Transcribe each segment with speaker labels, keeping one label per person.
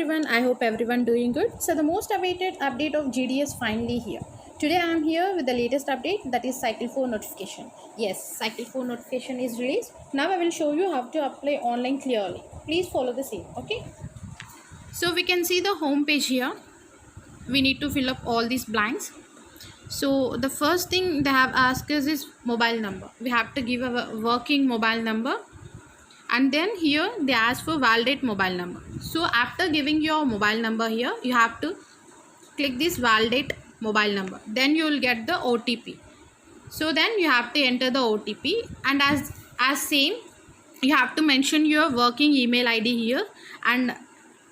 Speaker 1: everyone, I hope everyone doing good. So the most awaited update of GDS finally here. Today I am here with the latest update, that is Cycle 4 notification. Yes, Cycle 4 notification is released. Now I will show you how to apply online clearly. Please follow the same, okay? So we can see the home page here. We need to fill up all these blanks. So the first thing they have asked us is mobile number. We have to give a working mobile number. And then here they ask for validate mobile number. So after giving your mobile number here, you have to click this validate mobile number. Then you will get the OTP. So then you have to enter the OTP, and as same, you have to mention your working email ID here and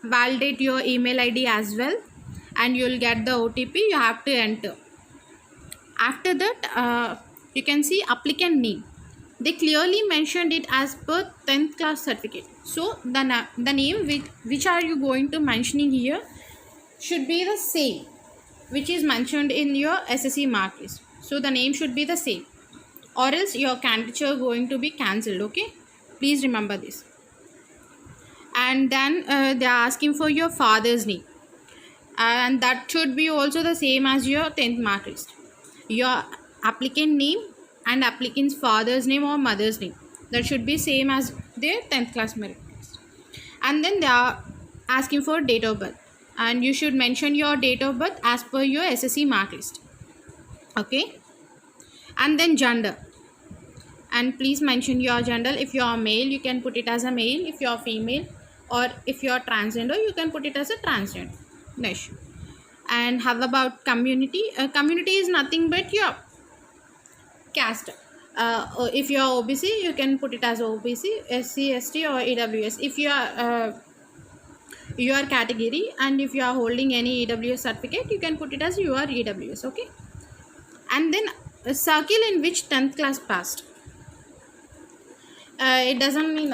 Speaker 1: validate your email ID as well, and you will get the OTP. You have to enter. After that, you can see applicant name. They clearly mentioned it as per 10th class certificate. So the name which are you going to mentioning here should be the same which is mentioned in your SSC mark list. So the name should be the same, or else your candidature going to be cancelled. Okay, please remember this. And then they are asking for your father's name, and that should be also the same as your 10th mark list. Your applicant name and applicant's father's name or mother's name, that should be same as their 10th class merit list. And then they are asking for date of birth, and you should mention your date of birth as per your SSC mark list. Okay, and then gender, and please mention your gender. If you are male, you can put it as a male. If you are female, or if you are transgender, you can put it as a transgender. No issue. And how about community? Community is nothing but your caste. If you are OBC, you can put it as OBC, SC, ST or EWS. If you are your category, and if you are holding any EWS certificate, you can put it as you are EWS. Okay, and then circle in which 10th class passed. It doesn't mean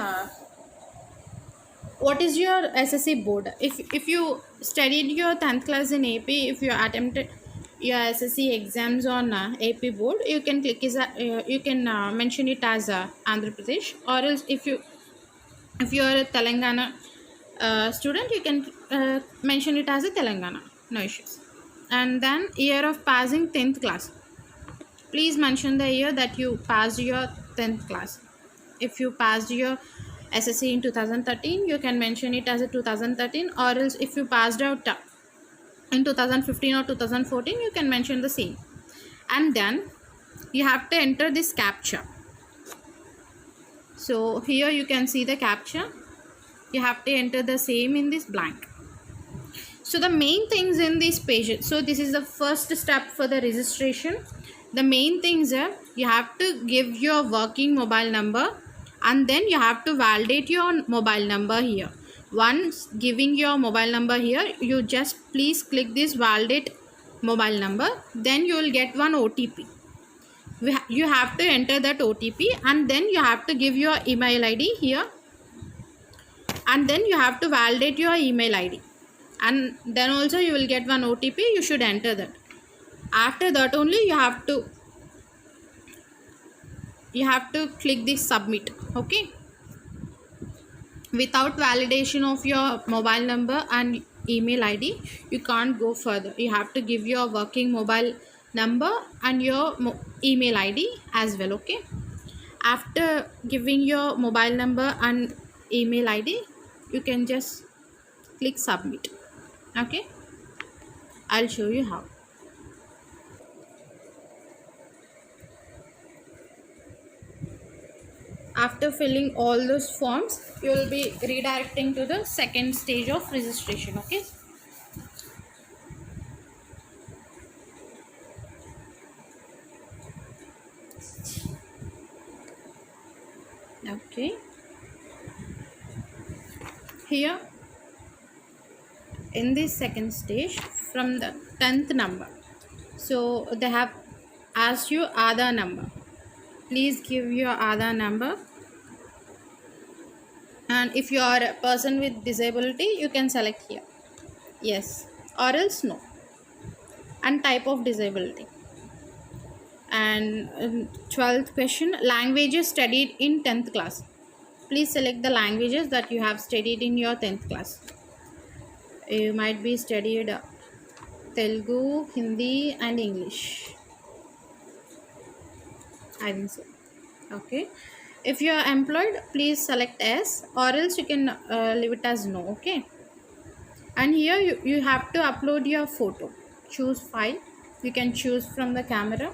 Speaker 1: what is your SSC board. If you studied your 10th class in AP, if you attempted your SSC exams on AP board, you can click you can mention it as Andhra Pradesh, or else if you are a Telangana student, you can mention it as a Telangana. No issues. And then year of passing 10th class. Please mention the year that you passed your 10th class. If you passed your SSC in 2013, you can mention it as a 2013, or else if you passed out in 2015 or 2014, you can mention the same. And then you have to enter this captcha. So here you can see the captcha. You have to enter the same in this blank. So the main things in this page, so this is the first step for the registration. The main things are you have to give your working mobile number, and then you have to validate your mobile number here. Once giving your mobile number here, you just please click this validate mobile number. Then you will get one OTP. You have to enter that OTP, and then you have to give your email ID here, and then you have to validate your email ID, and then also you will get one OTP. You should enter that. After that only you have to click this submit. Okay, without validation of your mobile number and email ID, you can't go further. You have to give your working mobile number and your email ID as well. Okay, after giving your mobile number and email ID, you can just click submit. Okay, I'll show you how. After filling all those forms, you will be redirecting to the second stage of registration. Okay, here in this second stage, from the 10th number, so they have asked you Aadhaar number. Please give your Aadhaar number, and if you are a person with disability, you can select here yes or else no, and type of disability. And 12th question, languages studied in 10th class. Please select the languages that you have studied in your 10th class. You might be studied Telugu, Hindi and English. I think so. Okay. If you are employed, please select S, or else you can leave it as no. Okay. And here you have to upload your photo. Choose file. You can choose from the camera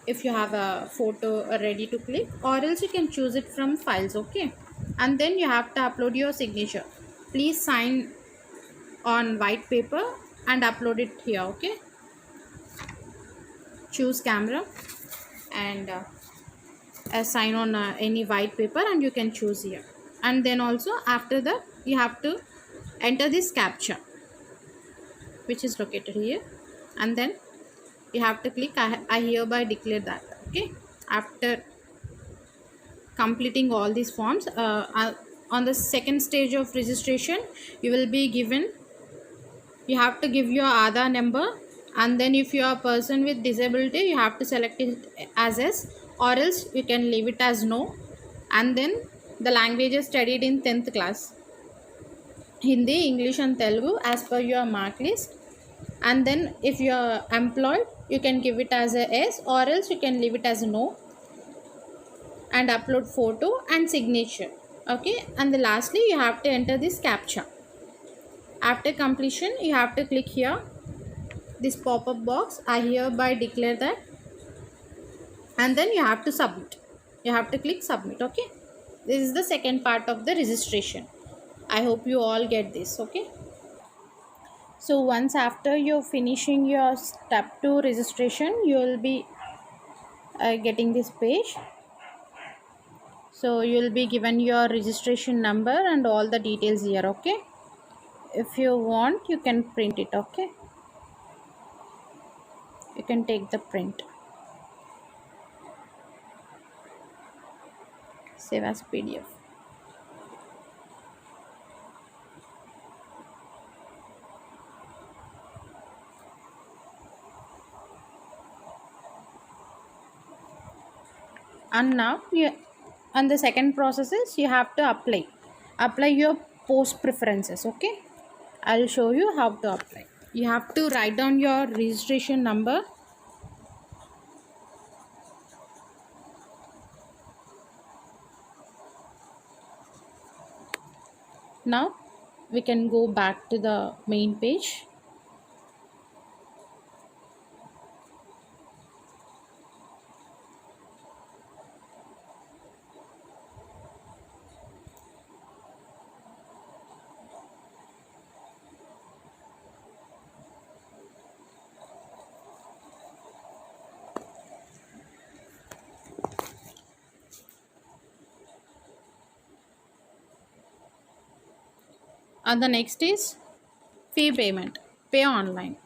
Speaker 1: if you have a photo ready to click, or else you can choose it from files. Okay. And then you have to upload your signature. Please sign on white paper and upload it here. Okay. Choose camera and sign on any white paper, and you can choose here. And then also after that you have to enter this captcha which is located here, and then you have to click I hereby declare that. Okay. After completing all these forms, on the second stage of registration, you will be given, you have to give your Aadhaar number, and then if you are a person with disability, you have to select it as S, or else you can leave it as no. And then the languages studied in 10th class: Hindi, English and Telugu as per your mark list. And then if you are employed, you can give it as a S, or else you can leave it as no, and upload photo and signature. Okay. And lastly you have to enter this captcha. After completion, you have to click here this pop-up box, I hereby declare that, and then you have to submit. You have to click submit. Okay. This is the second part of the registration. I hope you all get this. Okay. So once after you're finishing your step 2 registration, you will be getting this page. So you will be given your registration number and all the details here. Okay. If you want, you can print it. Okay. You can take the print, save as PDF. And now and the second process is you have to apply your post preferences. Okay. I'll show you how to apply. You have to write down your registration number. Now we can go back to the main page. And the next is fee payment. Pay online.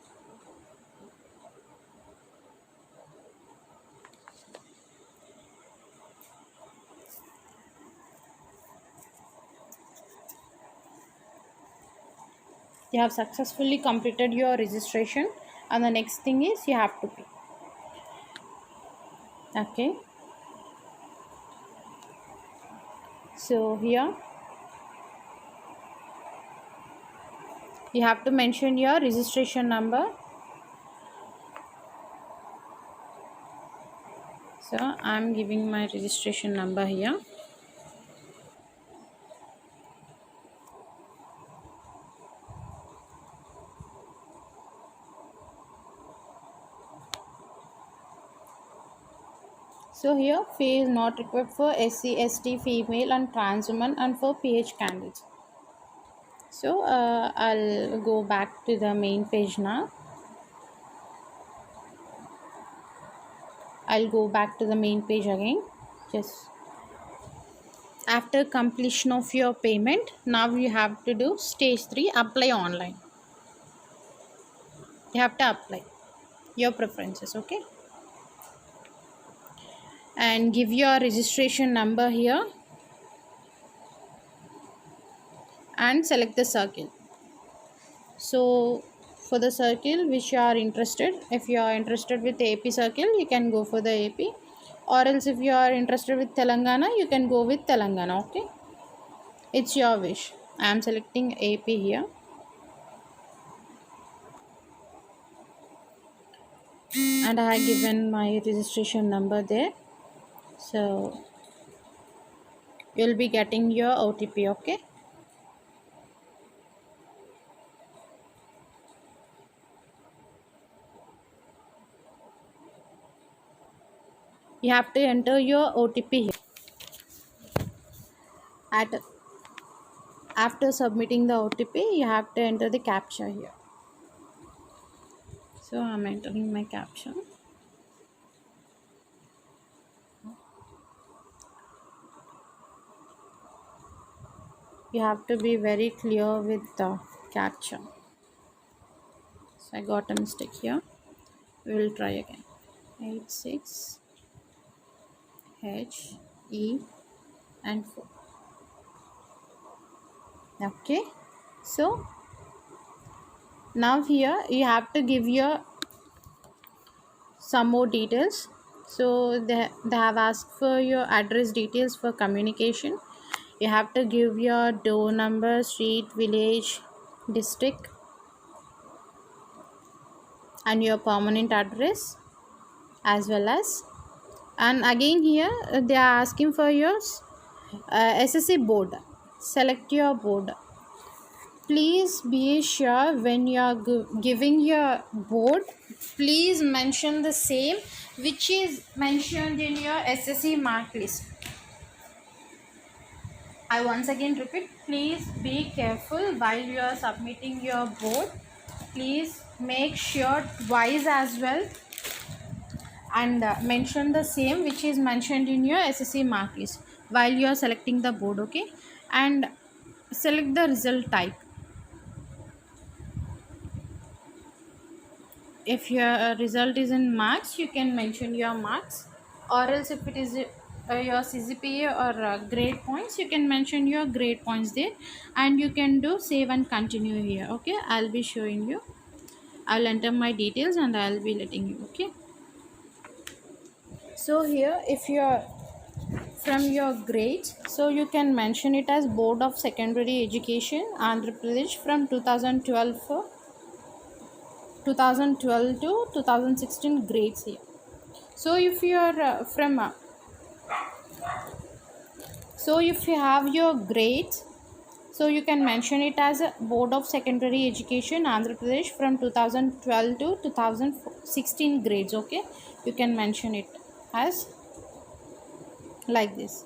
Speaker 1: You have successfully completed your registration, and the next thing is you have to pay. Okay. So here you have to mention your registration number. So I am giving my registration number here. So here fee is not required for SC, ST, female and trans women, and for PH candidates. So I'll go back to the main page now. I'll go back to the main page again. Just after completion of your payment, now you have to do stage 3, apply online. You have to apply your preferences. Okay. And give your registration number here and select the circle. So for the circle which you are interested, if you are interested with the AP circle, you can go for the AP, or else if you are interested with Telangana, you can go with Telangana. Okay. It's your wish. I am selecting AP here, and I have given my registration number there. So you'll be getting your OTP. Okay, you have to enter your OTP here. At After submitting the OTP, you have to enter the captcha here. So I'm entering my captcha. You have to be very clear with the captcha. So I got a mistake here. We will try again. 86 H E and 4. Okay. So now here you have to give your some more details. So they have asked for your address details for communication. You have to give your door number, street, village, district, and your permanent address as well as. And again here they are asking for your SSC board. Select your board. Please be sure when you are giving your board, please mention the same which is mentioned in your SSC mark list. I once again repeat, please be careful while you are submitting your board. Please make sure twice as well and mention the same which is mentioned in your SSC mark list while you are selecting the board. Okay, and select the result type. If your result is in marks, you can mention your marks, or else if it is your CGPA or grade points, you can mention your grade points there, and you can do save and continue here. Okay, I'll be showing you. I'll enter my details and I'll be letting you. Okay, so here if you're from your grades, so you can mention it as Board of Secondary Education Andhra Pradesh from 2012 to 2016 grades here. So if you are so if you have your grades, so you can mention it as a Board of Secondary Education Andhra Pradesh from 2012 to 2016 grades. Okay, you can mention it as like this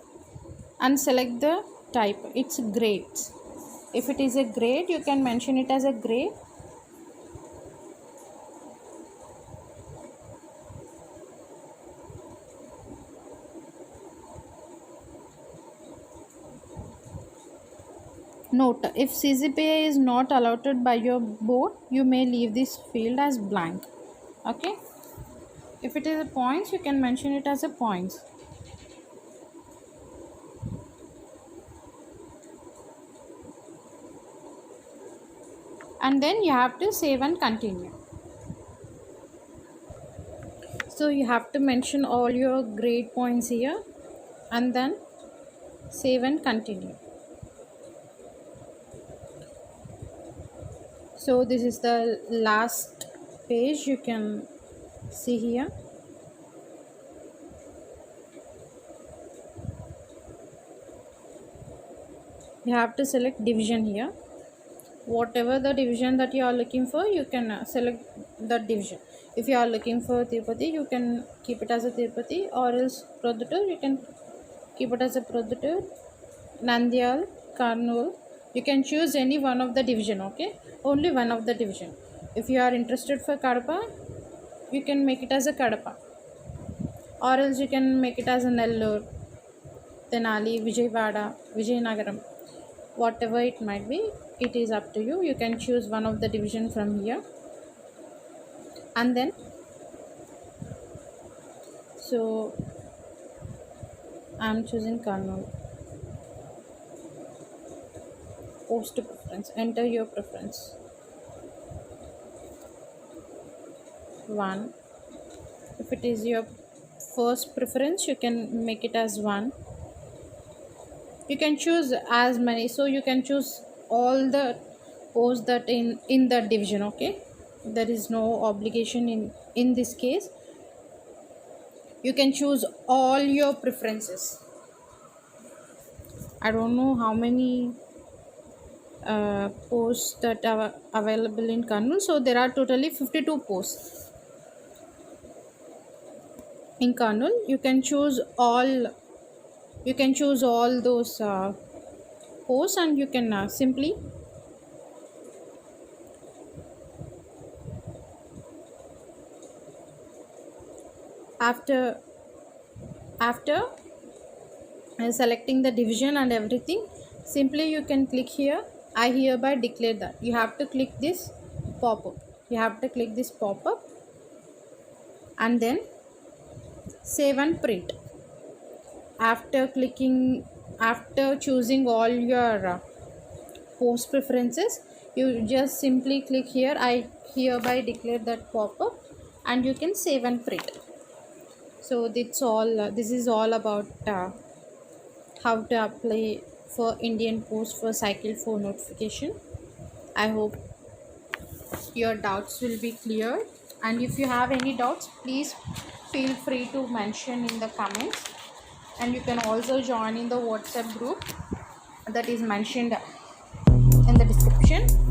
Speaker 1: and select the type. It's grades. If it is a grade, you can mention it as a grade. Note, if CGPA is not allotted by your board, you may leave this field as blank. Okay, if it is a points, you can mention it as a points. And then you have to save and continue. So you have to mention all your grade points here and then save and continue. So this is the last page, you can see here. You have to select division here. Whatever the division that you are looking for, you can select the division. If you are looking for Tirupati, you can keep it as a Tirupati, or else Produttur, you can keep it as a Produttur. Nandyal, Karnool, you can choose any one of the division. Okay, only one of the division. If you are interested for Kadapa, you can make it as a Kadapa, or else you can make it as a Nellore, Tenali, Vijayawada, Vijayanagaram, whatever it might be. It is up to you. You can choose one of the division from here, and then so I am choosing Karnool. Post preference. Enter your preference. 1. If it is your first preference, you can make it as 1. You can choose as many. So you can choose all the posts that in the division. Okay, there is no obligation in this case. You can choose all your preferences. I don't know how many posts that are available in Kurnool. So there are totally 52 posts in Kurnool. You can choose all those posts, and you can simply after selecting the division and everything, simply you can click here, I hereby declare that. You have to click this pop-up. And then save and print. After choosing all your post preferences, you just simply click here, I hereby declare that pop-up, and you can save and print. So that's all. This is all about how to apply for Indian Post for Cycle 4 notification. I hope your doubts will be cleared, and if you have any doubts, please feel free to mention in the comments, and you can also join in the WhatsApp group that is mentioned in the description.